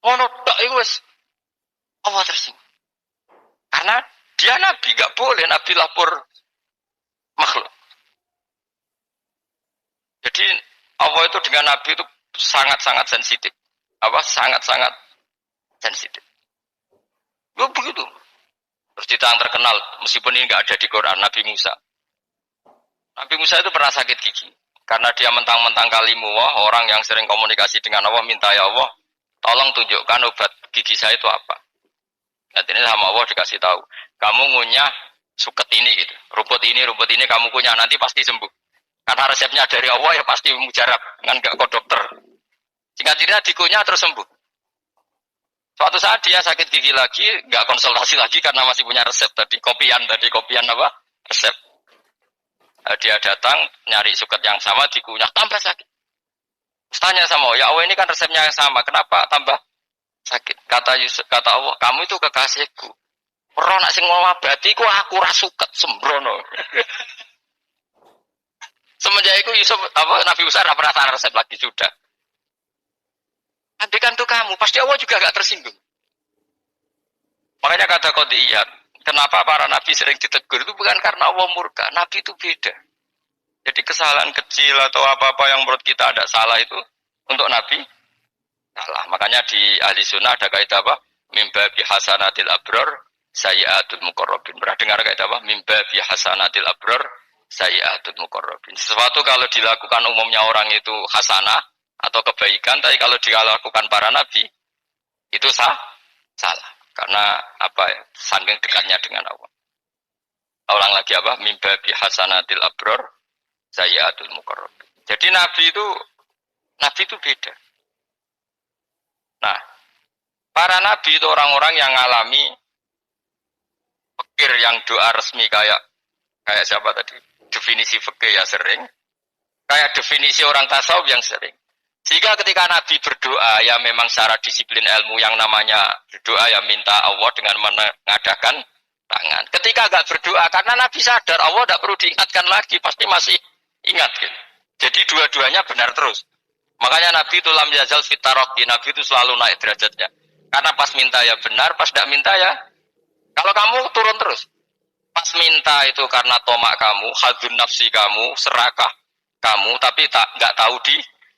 Ngono tok iku wis Allah tersinggung. Karena dia nabi, gak boleh nabi lapor makhluk. Jadi Allah itu dengan nabi itu sangat-sangat sensitif. Apa? Sangat-sangat sensitif. Ya begitu. Terus cerita yang terkenal, meskipun ini nggak ada di Quran, Nabi Musa. Nabi Musa itu pernah sakit gigi. Karena dia mentang-mentang kalimullah, orang yang sering komunikasi dengan Allah, minta ya Allah, tolong tunjukkan obat gigi saya itu apa. Nanti ini sama Allah dikasih tahu. Kamu ngunyah suket ini gitu. Rumput ini kamu kunyah, nanti pasti sembuh. Karena resepnya dari Allah ya pasti mujarab. Kan nggak kok dokter. Singkat cerita dikunyah terus sembuh. Suatu saat dia sakit gigi lagi, nggak konsultasi lagi karena masih punya resep tadi kopian apa resep. Dia datang nyari suket yang sama dikunyah tambah sakit. Terus tanya sama ya Allah ini kan resepnya yang sama, kenapa tambah sakit? Kata Allah, kamu itu kekasihku. Roh nak sing ngobati ku aku ra suket sembrono. Semenjak itu Yusuf Nabi Musa ora pernah resep lagi sudah. Andikan tuh kamu, pasti Allah juga gak tersinggung. Makanya kata Qadiyat, kenapa para nabi sering ditegur itu bukan karena Allah murka, nabi itu beda. Jadi kesalahan kecil atau apa-apa yang menurut kita ada salah itu untuk nabi salah. Makanya di ahli sunnah ada kaidah apa? Mimba bi hasanatil abror sayyiatul muqarrabin. Pernah dengar kaidah apa? Mimba bi hasanatil abror sayyiatul muqarrabin. Sesuatu kalau dilakukan umumnya orang itu hasanah atau kebaikan, tapi kalau dilakukan para nabi itu salah. Karena apa ya? Saking dekatnya dengan Allah. Ulang lagi apa? Mimba bi hasanatil abror sayyiatul muqarrabin. Jadi nabi itu beda. Nah, para nabi itu orang-orang yang ngalami fikir yang doa resmi kayak siapa tadi? Definisi fikih ya sering. Kayak definisi orang tasawuf yang sering. Sehingga ketika Nabi berdoa, ya memang secara disiplin ilmu yang namanya berdoa ya minta Allah dengan mengadakan tangan. Ketika agak berdoa, karena Nabi sadar Allah tidak perlu diingatkan lagi, pasti masih ingat. Gitu. Jadi dua-duanya benar terus. Makanya Nabi itu lam yazal fitaroki, Nabi itu selalu naik derajatnya. Karena pas minta ya benar, pas tidak minta ya. Kalau kamu turun terus. Pas minta itu karena tomak kamu, hadun nafsi kamu, serakah kamu, tapi nggak tahu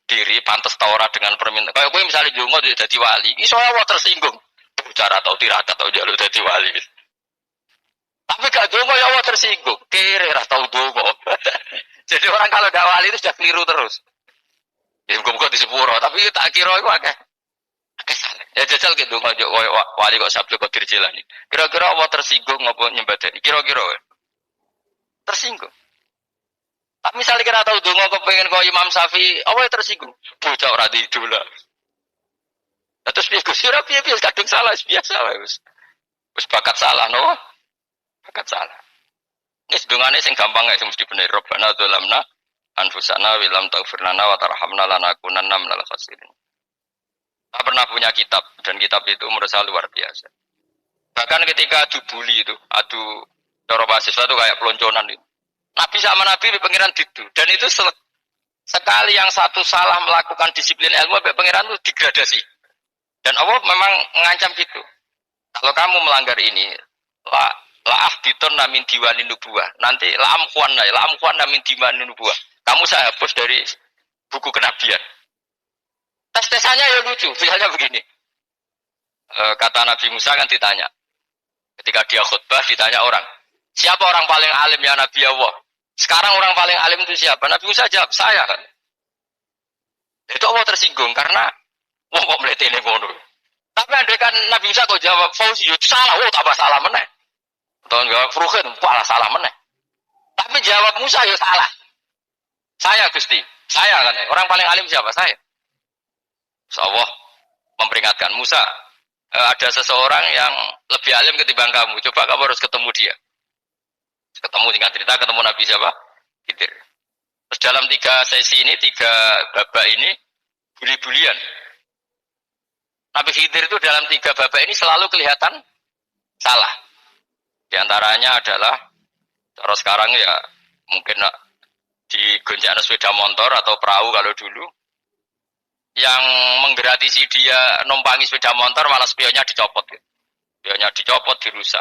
diri pantas taura dengan permintaan. Kayak gue misalnya jongo jadi wali, ini soalnya Allah tersinggung. Bicara atau tirakat atau jalur jadi wali. Tapi gak jongo ya Allah tersinggung. Kere atau jongo. Jadi orang kalau gak wali itu sudah keliru terus. Ya muka di sepuro, tapi tak kira itu akeh salah. Ya jajal gitu ngajak wali kok sabtu kok dirjelani. Kira-kira Allah tersinggung ngopo nyembadani? Kira-kira tersinggung. Tak misalnya kira tahu dongo kepengen kau Imam Syafi'i, Allah tersinggung. Bocah ora didola. Terus piye Gus ora piye kadung salah biasa wae wis. Wis bakat salah no. Bakat salah. Wis dongane sing gampang ae mesti bener. Rabbana dzalamna anfusana wa lam taghfir lana wa tarhamna lanakunanna minal khasirin. Saya pernah punya kitab dan kitab itu menurut saya luar biasa. Bahkan ketika adu bully itu, adu cara mahasiswa itu kayak pelonconan itu. Nabi sama Nabi di pengiran itu. Dan itu sekali yang satu salah melakukan disiplin ilmu, pengiran itu degradasi. Dan Allah memang mengancam gitu. Kalau kamu melanggar ini, la'ah diton namin diwani nubuah. Nanti la'amkuan namin diwani nubuah. Kamu saya hapus dari buku kenabian. Tes-tesannya ya lucu. Misalnya begini. Kata Nabi Musa kan ditanya. Ketika dia khutbah ditanya orang. Siapa orang paling alim ya Nabi Allah? Sekarang orang paling alim itu siapa? Nabi Musa jawab, saya kan. Itu Allah tersinggung karena wong kok mletene ngono. Tapi andai kan Nabi Musa kok jawab Fauzi, salah, tambah salah meneh. Atau jawab Ruhin, salah meneh. Tapi jawab Musa ya salah. Saya Gusti, saya kan. Orang paling alim siapa? Saya. Allah memperingatkan Musa, ada seseorang yang lebih alim ketimbang kamu. Coba kamu harus ketemu dia. Ketemu tinggal cerita, ketemu Nabi siapa? Khidir. Terus dalam 3 sesi ini, 3 babak ini, buli-bulian. Nabi Khidir itu dalam 3 babak ini selalu kelihatan salah. Di antaranya adalah, terus sekarang ya mungkin di gonjaan sepeda motor atau perahu kalau dulu, yang menggeratisi dia numpangi sepeda motor malah spionnya dicopot gitu. Spionnya dicopot, dirusak.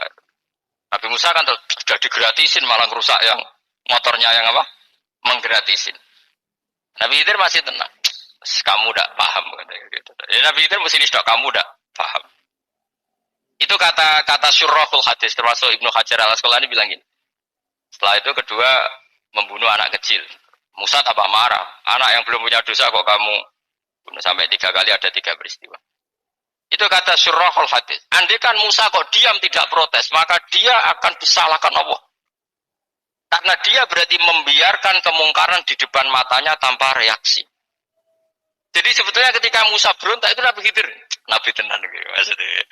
Nabi Musa kan sudah digratisin malah rusak yang motornya yang apa? Menggratisin. Nabi Khidir masih tenang. Kamu tidak paham. Gitu. Nabi Khidir mesti tidak kamu tidak paham. Itu kata syurrahul hadis termasuk Ibnu Hajar al-Asqalani bilang gini. Setelah itu kedua membunuh anak kecil. Musa tambah marah. Anak yang belum punya dosa kok kamu bunuh sampai 3 kali ada 3 peristiwa. Itu kata syurrahul hadis. Andai kan Musa kok diam tidak protes, maka dia akan disalahkan Allah. Karena dia berarti membiarkan kemungkaran di depan matanya tanpa reaksi. Jadi sebetulnya ketika Musa berontak itu Nabi Khidir. Nabi tenan gitu maksudnya.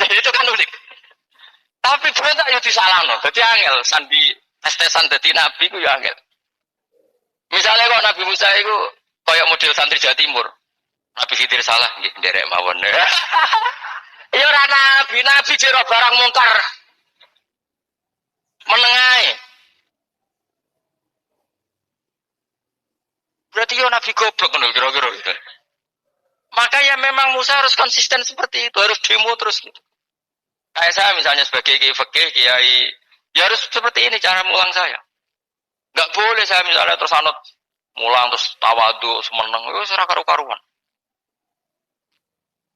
Jadi itu kan unik. Tapi berontak ya disalahno. Jadi angel sandi tes-tesan dadi nabi ku ya angel. Misalnya kok Nabi Musa itu kayak model santri Jawa Timur. Nabi Khidir salah nggih nderek mawon. Ya ora nabi jero barang mungkar. Menengae. Berarti ya Nabi goblok ngono kira-kira gitu. Maka ya memang Musa harus konsisten seperti itu, harus demo terus gitu. Kayak saya misalnya sebagai kiai fikih, kiai ya harus seperti ini cara mulang saya. Enggak boleh saya misalnya terus anut mulang terus tawadu semeneng itu ora karu-karuan.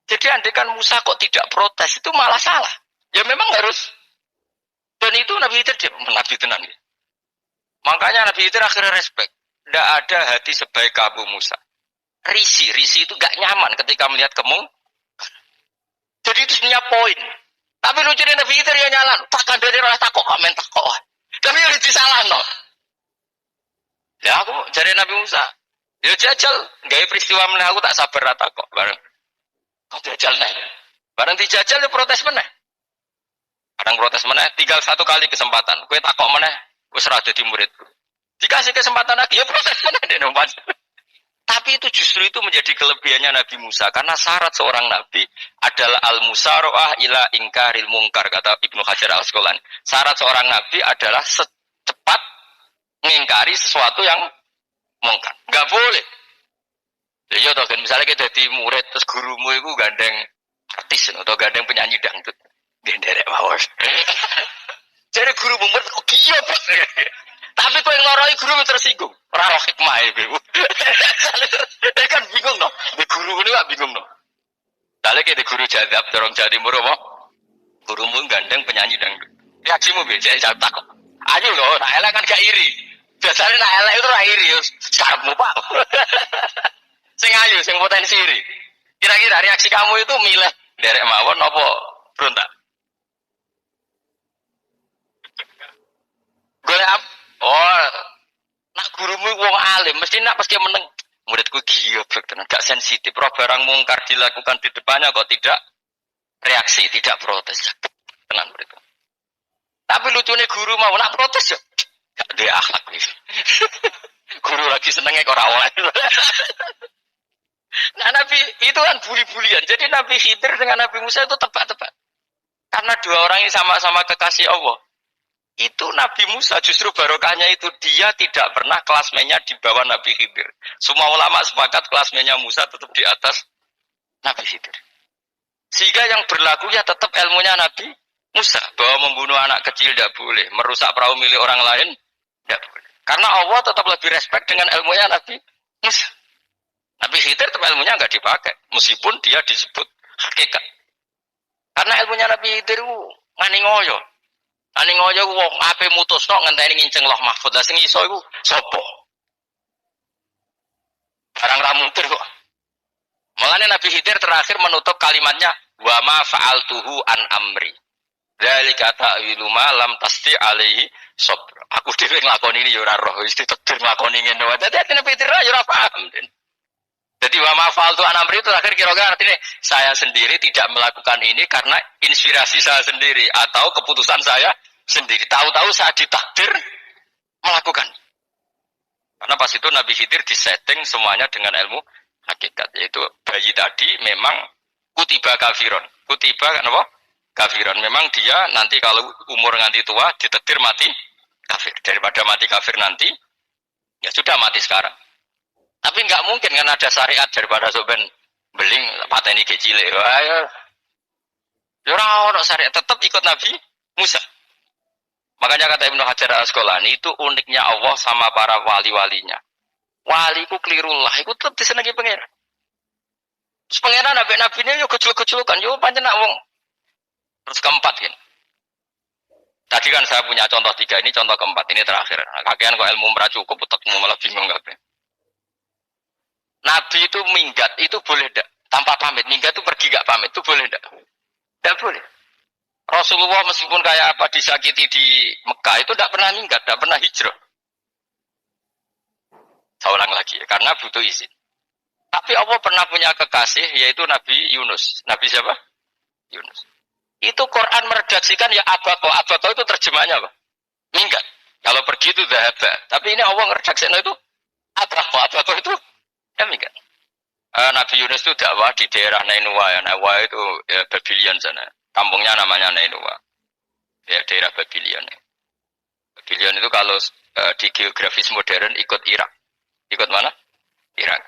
Jadi andekan Musa kok tidak protes itu malah salah. Ya memang harus. Dan itu Nabi Khidir Nabi tenan ya. Makanya Nabi Khidir akhirnya respect. Tidak ada hati sebaik Abu Musa. Risi itu gak nyaman ketika melihat kemung. Jadi itu sebenarnya poin. Tapi lucunya Nabi Khidir ya nyala. Tak kandani rasa takok komen takok. Tapi yang disalah no. Ya aku cari Nabi Musa. Ya jajal, gaya peristiwa meneh aku tak sabar rata kok bareng. Kok jajal nih. Bareng dijajal ya protes meneh. Kadang protes meneh, tinggal 1 kali kesempatan. Kowe takok meneh, wis ora dadi muridku. Dikasih kesempatan lagi, ya protes meneh deh nomor. Tapi itu justru itu menjadi kelebihannya Nabi Musa. Karena syarat seorang Nabi adalah al-musara'ah ila ingkaril mungkar, kata Ibnu Hajar al-Asqalani. Syarat seorang Nabi adalah secepat mengingkari sesuatu yang mungkar. Enggak boleh. Ya toh kan misalnya kita jadi murid terus gurumu itu gandeng artis atau gandeng penyanyi dangdut. Genderek mawon. Jadi guru murid kok iya, tapi kau yang ngoroi guru tersinggung. Ora roh hikmah ibu. Kan bingung no. Di guru ini gak bingung no. Dale ke di guru jadab dorong Jawa Timur apa? Gurumu gandeng penyanyi dangdut. Reaksimu beda saya takut. Ayo loh, nak elek kan gak iri. Biasanya nak elek itu ra iri, karepmu Pak. Sing ayu, sing potensi iri. Kira-kira reaksi kamu itu milih derek mawon apa berontak? Golek oh, nak gurumu wong alim, mesti nak pasti meneng. Muridku goblok tenan, gak sensitif. Roh barang mungkar dilakukan di depannya kok tidak reaksi, tidak protes. Tenan muridku. Tapi lucunya guru mau nak protes ya. Gak ada akhlak nih. Guru lagi senengnya kok ora oleh. Nah Nabi itu kan buli-bulian. Jadi Nabi Khidir dengan Nabi Musa itu tepat-tepat. Karena dua orang ini sama-sama kekasih Allah. Itu Nabi Musa justru barokahnya itu dia tidak pernah kelasmennya di bawah Nabi Khidir. Semua ulama sepakat kelasmennya Musa tetap di atas Nabi Khidir. Sehingga yang berlaku ya tetap ilmunya Nabi Musa. Bahwa membunuh anak kecil tidak boleh. Merusak perahu milik orang lain tidak boleh. Karena Allah tetap lebih respect dengan ilmunya Nabi Musa. Nabi Khidir tetap ilmunya nggak dipakai. Meskipun dia disebut hakikat. Karena ilmunya Nabi Khidir itu ngani ngoyo. Ngani ngoyo wong ape mutusno ngenteni nginceng Lauh Mahfuz. Lah sing iso iku sapa? Barang ra mungkin kok. Makanya Nabi Khidir terakhir menutup kalimatnya wa ma fa'altuhu an amri. Dzalika ta'wilu ma lam tasti alaihi sabr. Aku dhewe nglakoni ini ya ora roh, wis ditetir nglakoni ngene wae. Dadi Nabi Khidir ya ora paham. Jadi wa ma fa'altu an amri itu terakhir kira-kira artinya saya sendiri tidak melakukan ini karena inspirasi saya sendiri atau keputusan saya sendiri. Tahu-tahu saya ditakdir melakukan. Karena pas itu Nabi Khidir disetting semuanya dengan ilmu hakikat, yaitu bayi tadi memang kutiba kafiron. Kutiba kan apa? Kafiron. Memang dia nanti kalau umur nganti tua ditakdir mati kafir. Daripada mati kafir nanti ya sudah mati sekarang. Tapi nggak mungkin kan ada syariat daripada soben beling pateni ke cilik. Wah, ya. Ya ora ono syariat tetap ikut Nabi Musa. Makanya kata Ibnu Hajar Al-Asqalani itu uniknya Allah sama para wali-walinya. Wali ku kelirullah, iku tetep disenengi pangeran. Terus pangeran nabi ini yo gejul-gejulukan, yo pancen nak wong. Terus keempat kan. Tadi kan saya punya contoh 3, ini contoh keempat, ini terakhir. Nah, kakean kok ilmu ora cukup utekmu malah bingung kabeh. Nabi itu minggat itu boleh ndak? Tanpa pamit, minggat itu pergi gak pamit itu boleh ndak? Ndak boleh. Rasulullah meskipun kayak apa disakiti di Mekah itu ndak pernah minggat, ndak pernah hijrah. Saya ulang lagi, karena butuh izin. Tapi Allah pernah punya kekasih, yaitu Nabi Yunus. Nabi siapa? Yunus. Itu Quran meredaksikan ya abako. Abako itu terjemahnya apa? Minggat. Kalau pergi itu dhahaba. Tapi ini Allah meredaksikan itu abako. Abako itu ya minggat. Nabi Yunus itu dakwah di daerah Nainua. Ya. Nainua itu ya, Babylon sana. Kampungnya namanya Nainua. Ya, daerah Babylon. Babylon itu kalau di geografis modern ikut Irak. Ikut mana? Irak.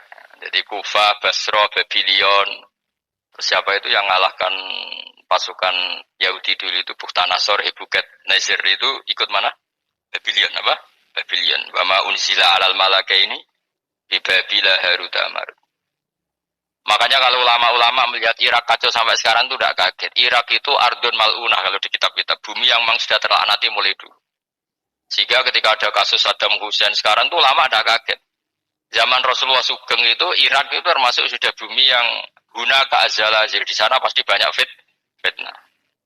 Jadi Kufa, Basra, Babylon. Terus siapa itu yang ngalahkan pasukan Yahudi dulu itu Bukhtanasor, Hebuket, Nazir itu ikut mana? Babylon apa? Babylon. Wama unzila alal malaka ini di Babila Harutamar. Makanya kalau ulama-ulama melihat Irak kacau sampai sekarang itu tidak kaget. Irak itu ardun mal'unah kalau di kitab-kitab. Bumi yang memang sudah terlaknati mulai dulu. Sehingga ketika ada kasus Saddam Hussein sekarang itu ulama tidak kaget. Zaman Rasulullah Sugeng itu Irak itu termasuk sudah bumi yang guna keazala. Jadi di sana pasti banyak fitnah.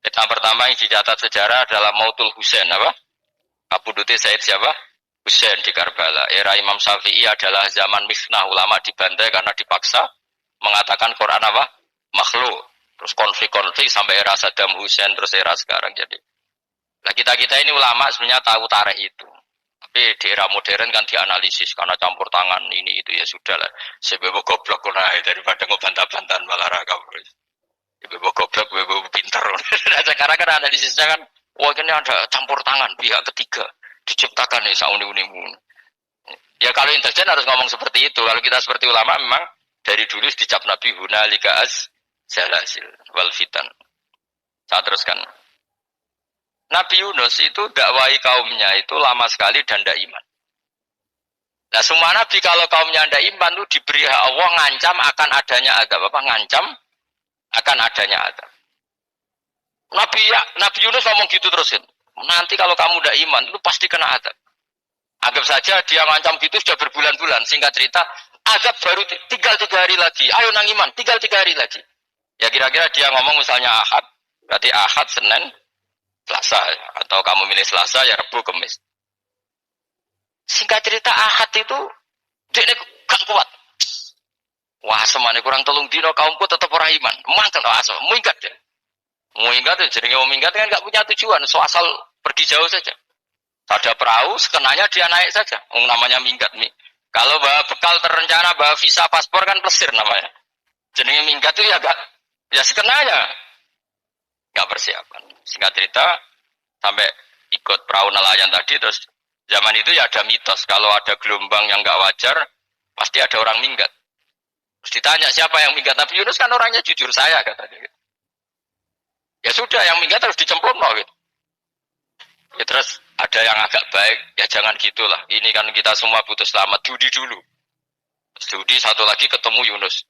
Fitnah pertama yang dicatat sejarah adalah Mautul Husain apa? Kabudute Said siapa? Husain di Karbala. Era Imam Syafi'i adalah zaman misnah, ulama dibantai karena dipaksa mengatakan Quran apa? Makhluk. Terus konflik-konflik sampai era Saddam Hussein terus era sekarang jadi. Nah kita ini ulama sebenarnya tahu tarikh itu. Tapi di era modern kan dianalisis karena campur tangan ini itu ya sudah lah. Sebebo goblok kunai daripada ngebantah-bantahan malah rakam. Sebebo goblok, sebebo pinter. Sekarang kan analisisnya kan, wah ini ada campur tangan pihak ketiga diciptakan nih sauni-unimu. Ya kalau intelijen harus ngomong seperti itu. Kalau kita seperti ulama memang dari dulu dicap Nabi hunalika az zalasil wal fitan. Saya teruskan. Nabi Yunus itu dakwai kaumnya itu lama sekali dan tidak iman. Nah semua nabi kalau kaumnya tidak iman itu diberi hak Allah ngancam akan adanya adab. Apa ngancam akan adanya adab. Nabi Yunus ngomong gitu terusin. Nanti kalau kamu tidak iman itu pasti kena adab. Anggap saja dia ngancam gitu sudah berbulan-bulan. Singkat cerita adab baru tinggal 3 hari lagi. Ayo nang iman tinggal 3 hari lagi. Ya kira-kira dia ngomong misalnya Ahad. Berarti Ahad, Senin, Selasa, atau kamu milih Selasa ya Rabu, Kamis. Singkat cerita Ahad itu dia gak kuat. Wah semane kurang tolong dino kaumku tetap ora iman. Mangkel asal minggat ya. Minggat ya jenenge wong minggat kan gak punya tujuan, so asal pergi jauh saja. Ada perahu, sekenanya dia naik saja. Namanya minggat nih. Kalau bawa bekal terencana, bawa visa paspor kan plesir namanya. Jenenge minggat itu ya gak ya sekenanya. Gak persiapan. Singkat cerita sampai ikut perahu nelayan tadi terus zaman itu ya ada mitos kalau ada gelombang yang gak wajar pasti ada orang minggat. Terus ditanya siapa yang minggat? Nabi Yunus kan orangnya jujur saya katanya. Ya sudah yang minggat harus dicemplung gitu. Ya terus ada yang agak baik ya jangan gitulah. Ini kan kita semua butuh selamat judi dulu. Terus judi satu lagi ketemu Yunus.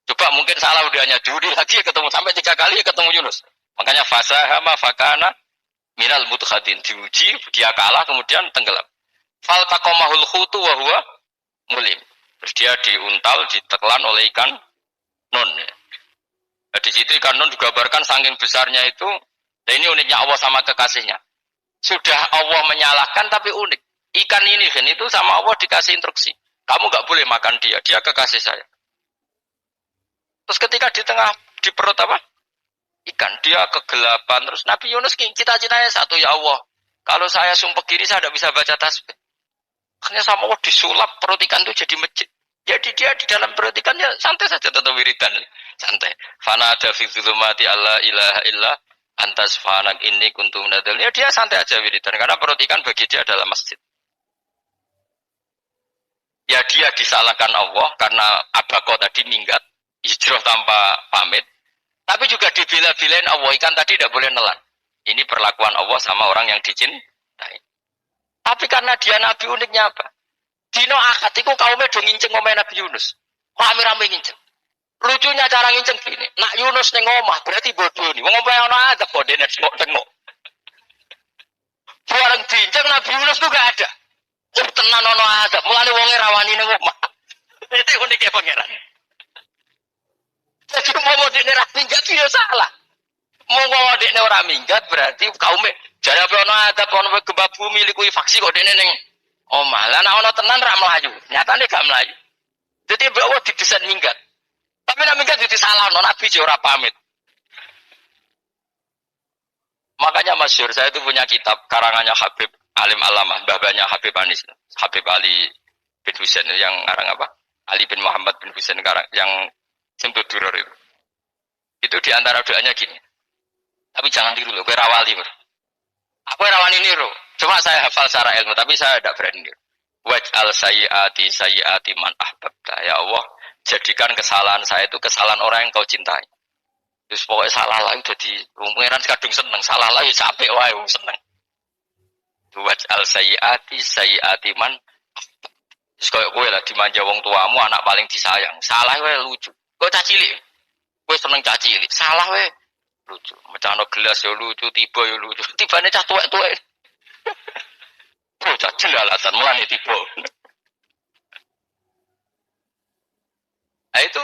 Coba mungkin salah udahnya judi lagi ketemu sampai 3 kali ketemu Yunus. Makanya fasahama fakana minal mutkhadin diuji dia kalah kemudian tenggelam. Fal taqamahul khutu wa huwa mulim. Terus dia diuntal ditelan oleh ikan nun. Nah, di situ ikan nun digambarkan saking besarnya itu. Dan ini uniknya Allah sama kekasihnya. Sudah Allah menyalahkan tapi unik. Ikan ini kan itu sama Allah dikasih instruksi. Kamu nggak boleh makan dia. Dia kekasih saya. Terus ketika di tengah di perut apa? Ikan dia kegelapan terus Nabi Yunus cita-citanya satu ya Allah kalau saya sumpah kiri saya tidak bisa baca tasbih akhirnya sama Allah disulap perut ikan itu jadi masjid jadi dia di dalam perut ikan ya santai saja tetap wiridan santai fana ada fi dzulumati alla ilaha illa antas fanak inni kuntu minadz ya dia santai aja wiridan karena perut ikan bagi dia adalah masjid Ya dia disalahkan Allah karena abako tadi minggat, hijrah tanpa pamit. Tapi juga dibela-belain Allah, ikan tadi tidak boleh nelan. Ini perlakuan Allah sama orang yang dicintai. Tapi karena dia Nabi uniknya apa? Dino akad itu kaumnya do nginceng ngomongin Nabi Yunus. Rame-rame nginceng. Lucunya cara nginceng gini. Nak Yunus neng omah berarti bodoh nih. Wong ngomong ono ada kok dene tengok. Bareng diinceng Nabi Yunus tuh gak ada. Oh tenan ono ada. Mulane wonge rawani neng omah. Itu uniknya pangeran. Jadi mau dekne ra minggat ya salah. Mau dekne ora minggat berarti kaumnya jare apa ono ada ono gempa bumi liku faksi kok dekne ning omah. Lah nek ono tenan ra mlayu. Nyatane gak mlayu. Jadi bahwa didesain minggat. Tapi nek minggat jadi salah no Nabi ora pamit. Makanya masyhur saya itu punya kitab karangannya Habib Alim Alamah, babanya Habib Anis, Habib Ali bin Husain yang ngarang apa? Ali bin Muhammad bin Husain karang yang Sembut Duror itu. Itu diantara doanya gini. Tapi jangan tiru loh, gue rawali bro. Aku rawani niru. Cuma saya hafal secara ilmu, tapi saya tidak berani niru. Waj'al sayyiati man ahbabta. Ya Allah, jadikan kesalahan saya itu kesalahan orang yang kau cintai. Terus pokoknya salah lah itu jadi pengiran kadung seneng, salah lah ya capek wae seneng. Waj'al sayyiati man. Terus kayak gue lah dimanja wong tuamu anak paling disayang. Salah wae lucu. Gue cacilik. Gue seneng cacilik. Salah wae lucu. Mecano gelas ya lucu, tiba ya lucu. Tibane cah tuwek-tuwek. Oh, cacil alasan mulane tiba. Nah itu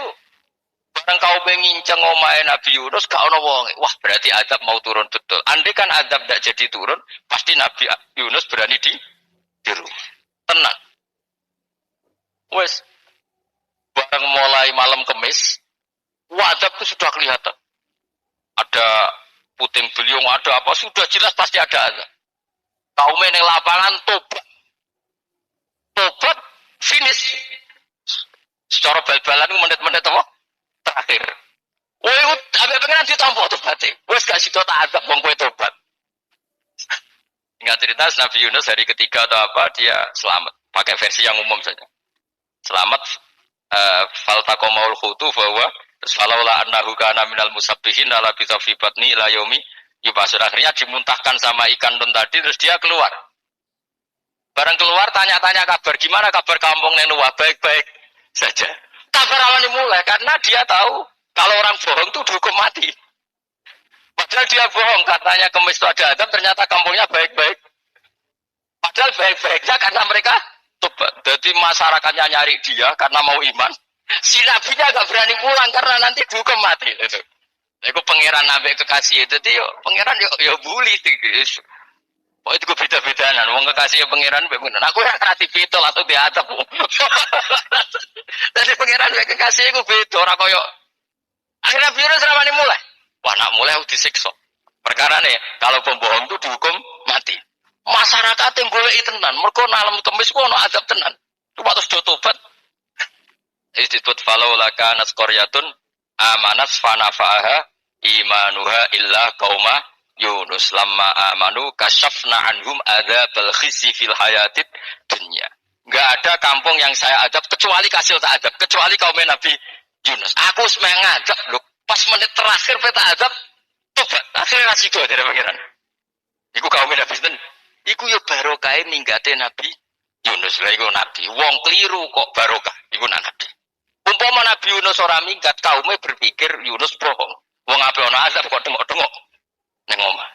barang kau penginceng omahe Nabi Yunus gak ono wong. Wah, berarti azab mau turun betul. Andai kan azab tidak jadi turun, pasti Nabi Yunus berani di rumah. Tenang. Wes barang mulai malam Kemis, azab itu sudah kelihatan. Ada puting beliung, ada apa sudah jelas pasti ada azab. Kaum yang lapangan tobat finish. Secara bal-balan menit-menit apa? Terakhir. Woi, sampai pengen ditampa tobatnya. Wes gak sido tak azab wong kowe tobat. Ingat cerita Nabi Yunus hari ketiga atau apa dia selamat. Pakai versi yang umum saja. Selamat faltaqamaul khutu bahwa falaula annahu kana minal musabbihin ala bi batni ila yaumi yubasir. Akhirnya dimuntahkan sama ikan don tadi terus dia keluar. Barang keluar tanya-tanya kabar gimana kabar kampung Nenuah baik-baik saja. Kabar awal dimulai karena dia tahu kalau orang bohong itu dihukum mati. Padahal dia bohong katanya Kemis itu ada azab ternyata kampungnya baik-baik. Padahal baik-baiknya karena mereka tobat. Jadi masyarakatnya nyari dia karena mau iman. Si nabinya gak berani pulang karena nanti dihukum mati. Itu pangeran nabi kekasih. Jadi pangeran yo bully. Oh itu beda-bedaan. Wong kekasih pangeran bener. Aku yang kreatif itu atau diadab. Jadi pangeran kekasih itu beda. Orang koyo. Akhirnya virus ramai mulai. Wah nak mulai disiksa. Perkara nih kalau pembohong itu dihukum mati. Masyarakat yang golek tenan, mergo nalem Kemis ku ono azab tenan. Cuma terus do tobat. Disebut falaula kanat qaryatun amanat fanafa'aha imanuha illa qauma Yunus lamma amanu kasyafna anhum adzabal khizi fil hayatid dunya. Enggak ada kampung yang saya azab kecuali kasih tak azab, kecuali kaum Nabi Yunus. Aku semeh ngajak lho, pas menit terakhir peta azab tobat. Akhirnya rasido dari pangeran. Iku kaum Nabi Yunus. Iku yo barokah minggate Nabi Yunus. Lah iku nabi. Wong keliru kok barokah. Iku nabi. Umpama Nabi Yunus ora minggat, kaume berpikir Yunus bohong. Wong ape ana azab kok tengok-tengok ning omah.